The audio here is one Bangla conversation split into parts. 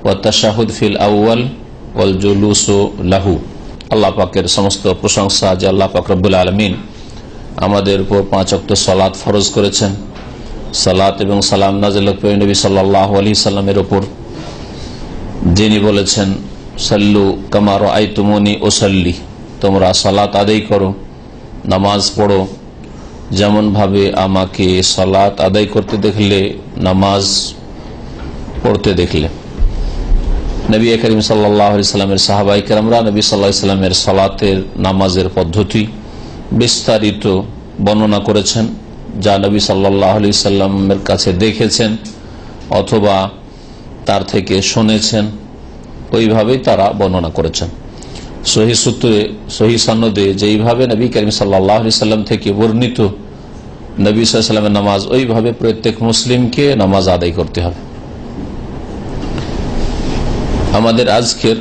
ওয়াতাশাহুদ ফিল আউয়াল ওয়াল জুলুসু লাহু। আল্লাহ পাকের সমস্ত প্রশংসা যে আল্লাহ পাক রব্বুল আলামিন আমাদের উপর 5 ওয়াক্ত সালাত ফরজ করেছেন। সালাত এবং সালাম নাযিল করেন নবী সাল্লাল্লাহু আলাইহি সাল্লামের উপর, যিনি বলেছেন সাল্লু কামা রাআইতুমুনি উসাল্লি, তোমরা সালাত আদায় করো, নামাজ পড়ো যেমন ভাবে আমাকে সালাত আদায় করতে দেখলে, নামাজ পড়তে দেখলে। নবী করিম সাল্লাল্লাহু আলাইহি সাল্লামের সাহাবায়ে কেরামরা নবী সাল্লাল্লাহু আলাইহি সাল্লামের সালাতের নামাজের পদ্ধতি বিস্তারিত বর্ণনা করেছেন, যা নবী সাল্লাল্লাহু আলাইহি সাল্লামের কাছে দেখেছেন অথবা তার থেকে শুনেছেন, ওইভাবেই তারা বর্ণনা করেছেন। সহি সূত্রে সহি সনদে যেইভাবে নবী করিম সাল্লাল্লাহু আলাইহি সাল্লাম থেকে বর্ণিত নবী সাল্লাল্লাহু আলাইহি সাল্লামের নামাজ, ওইভাবে প্রত্যেক মুসলিমকে নামাজ আদায় করতে হবে। আমাদের আজকের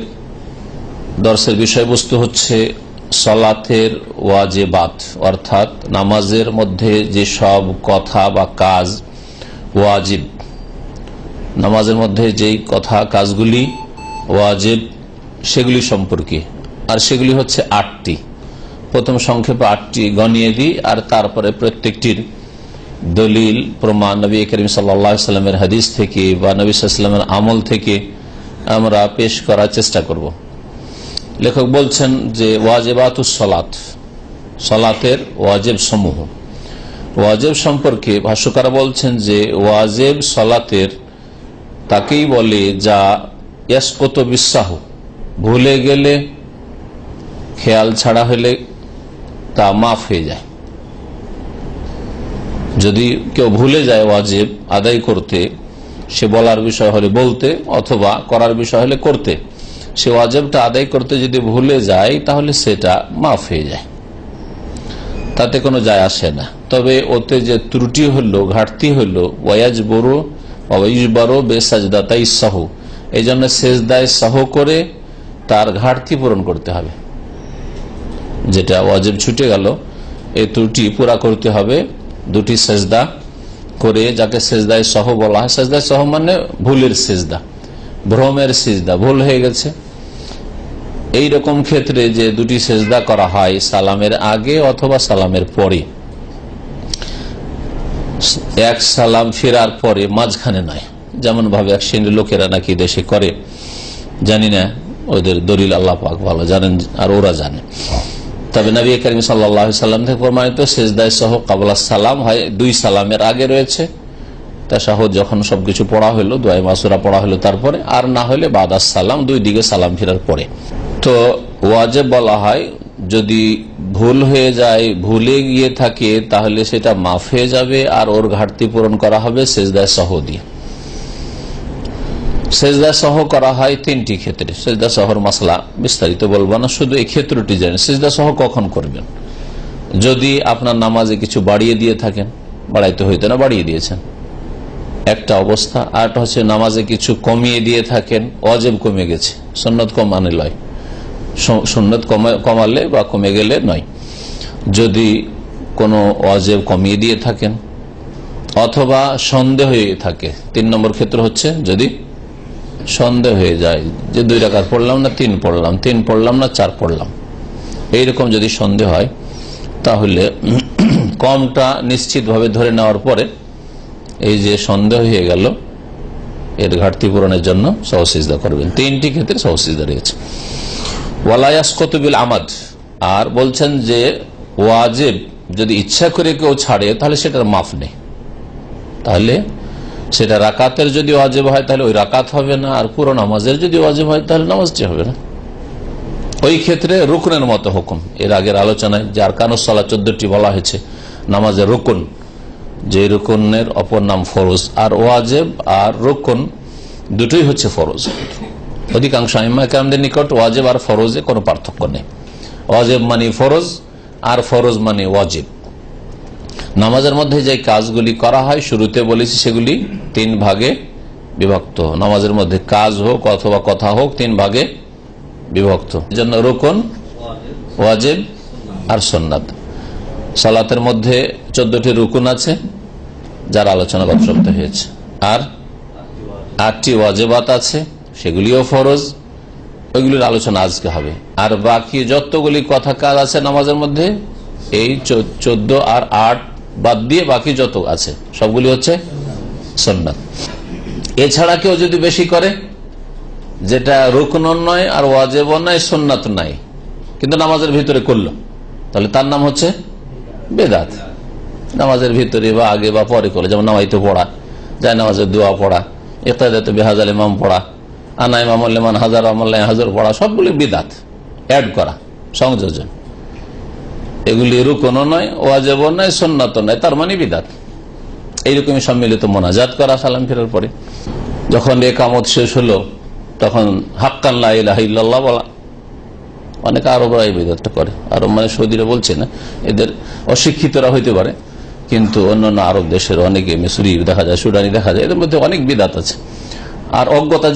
দর্শের বিষয়বস্তু হচ্ছে সালাতের ওয়াজিবাত, অর্থাৎ নামাজের মধ্যে যে সব কথা বা কাজ ওয়াজিব, নামাজের মধ্যে যেই কথা কাজগুলি ওয়াজিব সেগুলি সম্পর্কে। আর সেগুলি হচ্ছে 8টি। প্রথম সংক্ষেপে 8টি গণিয়ে দিই, আর তারপরে প্রত্যেকটির দলিল প্রমাণ নবী করিম সাল্লাল্লাহু আলাইহি সাল্লামের হাদিস থেকে বা নবী সাল্লাল্লাহু আলাইহি সাল্লামের আমল থেকে আমরা পেশ করার চেষ্টা করব। লেখক বলছেন যে ওয়াজিবাতুস সালাত, সালাতের ওয়াজিব সমূহ। ওয়াজিব সম্পর্কে ভাষ্যকার বলছেন যে ওয়াজিব সালাতের তাকেই বলে যা ইয়াসকুতু বিসাহু, ভুলে গেলে, খেয়াল ছাড়া হলে তা মাফ হয়ে যায়। যদি কেউ ভুলে যায় ওয়াজিব আদায় করতে, সে বলার বিষয় হলে বলতে অথবা করার বিষয় হলে করতে, সে ওয়াজিবটা আদায় করতে যদি ভুলে যায় তাহলে সেটা মাফ হয়ে যায়, তাতে কোনো যায় আসে না। তবে ওতে যে ত্রুটি হলো, ঘাটতি হলো, ওয়াজবরু ওয়াইজবারু বেসাজদাতাই সাহু, এই জন্য সেজদায় সাহ করে তার ঘাটতি পূরণ করতে হবে। যেটা ওয়াজিব ছুটে গেল, এই ত্রুটি পুরা করতে হবে 2টি সেজদা করে, যাকে সেজদায় সহ বলা হয়। সেজদায় সহ মানে ভুলের সেজদা, ভ্রমের সেজদা, ভুল হয়ে গেছে। এই রকম ক্ষেত্রে যে 2টি সেজদা করা হয় সালামের আগে অথবা সালামের পরে, এক সালাম ফেরার পরে, মাঝখানে নয়। যেমন ভাবে এক শ্রেণীর লোকেরা নাকি দেশে করে, জানি না, ওদের দলিল আল্লাহ পাক ভালো জানেন আর ওরা জানে। তবে নবী করিম সাল্লাল্লাহু আলাইহি সাল্লাম থেকে প্রমাণিত সেজদায় সহ কাবলা সালাম হয় 2 সালামের আগে রয়েছে, তাশাহুদ যখন সবকিছু পড়া হলো, দোয়া মাসুরা পড়া হলো তারপরে, আর না হলে বাদাস সালাম, 2 দিকে সালাম ফেরার পরে। তো ওয়াজিব বলা হয় যদি ভুল হয়ে যায়, ভুলে গিয়ে থাকে, তাহলে সেটা মাফ হয়ে যাবে আর ওর ঘাটতি পূরণ করা হবে সেজদায় সহ দিয়ে। সেজদা সহ করা হয় 3টি ক্ষেত্রে। সেজদা সহর মাসলা বিস্তারিত বলবো না, শুধু এই ক্ষেত্রটি জানেন। সেজদা সহ কখন করবেন? যদি আপনার নামাজে কিছু বাড়িয়ে দিয়ে থাকেন, বাড়াইতে হইতে না বাড়িয়ে দিয়েছেন, একটা অবস্থা। আরটা হচ্ছে নামাজে কিছু কমিয়ে দিয়ে থাকেন, ওয়াজিব কমে গেছে, সুন্নত কমানে লয়, সুন্নত কমালে বা কমে গেলে নয়। যদি কোনো ওয়াজিব কমিয়ে দিয়ে থাকেন অথবা সন্দেহ হয়ে থাকে, 3 নম্বর ক্ষেত্র হচ্ছে যদি সন্দেহ হয়ে যায় যে 2 রাকাত পড়লাম না 3 পড়লাম, 3 পড়লাম না 4 পড়লাম, এইরকম যদি সন্দেহ হয়, তাহলে কমটা নিশ্চিতভাবে ধরে নেওয়ার পরে এই যে সন্দেহ হয়ে গেল, এর ঘাটতি পূরণের জন্য সহসিজদা করবেন। 3টি ক্ষেত্রে সহসিজদা রয়েছে। ওয়ালা ইয়াসকুতু বিল আমাদ, আর বলছেন যে ওয়াজিব যদি ইচ্ছা করে কেউ ছাড়ে তাহলে সেটার মাফ নেই। তাহলে সেটা রাকাতের যদি ওয়াজিব হয় তাহলে ওই রাকাত হবে না, আর পুরো নামাজের যদি ওয়াজিব হয় তাহলে নামাজটি হবে না। ওই ক্ষেত্রে রুকনের মতো হুকুম, এর আগের আলোচনায় যে আরকানুস সালাত 14টি বলা হয়েছে নামাজের রুকন, যে রুকনের অপর নাম ফরজ। আর ওয়াজিব আর রুকন দুটোই হচ্ছে ফরজ। অধিকাংশ আইম্মা কেরামদের নিকট ওয়াজিব আর ফরজে কোনো পার্থক্য নেই। ওয়াজিব মানে ফরজ আর ফরজ মানে ওয়াজিব। নামাজের মধ্যে যে কাজগুলি করা হয় শুরুতে বলেছি সেগুলি 3 ভাগে বিভক্ত। নামাজের মধ্যে কাজ হোক অথবা কথা হোক 3 ভাগে বিভক্ত। এজন্য রুকন, ওয়াজিব আর সুন্নাত। সালাতের মধ্যে 14টি রুকুন আছে যার আলোচনা গত সপ্তাহে হয়েছে, আর 8টি ওয়াজিবাত আছে, সেগুলিও ফরজ, ওইগুলির আলোচনা আজকে হবে। আর বাকি যতগুলি কথা কাজ আছে নামাজের মধ্যে, এই 14 আর 8 বাদ দিয়ে বাকি যত আছে সবগুলি হচ্ছে সুন্নাত। এছাড়া কেউ যদি বেশি করে, যেটা রুকন নয় আর ওয়াজিব নয়, সুন্নাত নাই, কিন্তু নামাজের ভিতরে করলো, তাহলে তার নাম হচ্ছে বেদাত। নামাজের ভিতরে বা আগে বা পরে করলো, যেমন নামাইতে পড়া, যায় নামাজের দোয়া পড়া, ইক্তাদাতে বিহাজাল ইমাম পড়া, আনা ইমাম লিমান হাজার আমাল্লাহ হাজার পড়া, সবগুলি বিদাত, অ্যাড করা, সংযোজন। এগুলি রুকনও নয়, ওয়াজিবও নয়, সুন্নাতও নয়, তার মানে বিদাত। এইরকমই সম্মিলিত মোনাজাত করা সালাম ফেরার পরে। যখন ইকামত শেষ হলো তখন হাক্কান লা ইলাহা ইল্লাল্লাহ বলা। অনেক আরবরা এই বিদাতটা করে। আরব মানে সৌদিরা বলছে না, এদের অশিক্ষিতরা হইতে পারে, কিন্তু অন্যান্য আরব দেশের অনেকে, মিসরি দেখা যায়, সুডানি দেখা যায়, এদের মধ্যে অনেক বিদাত আছে। আর অজ্ঞতা যে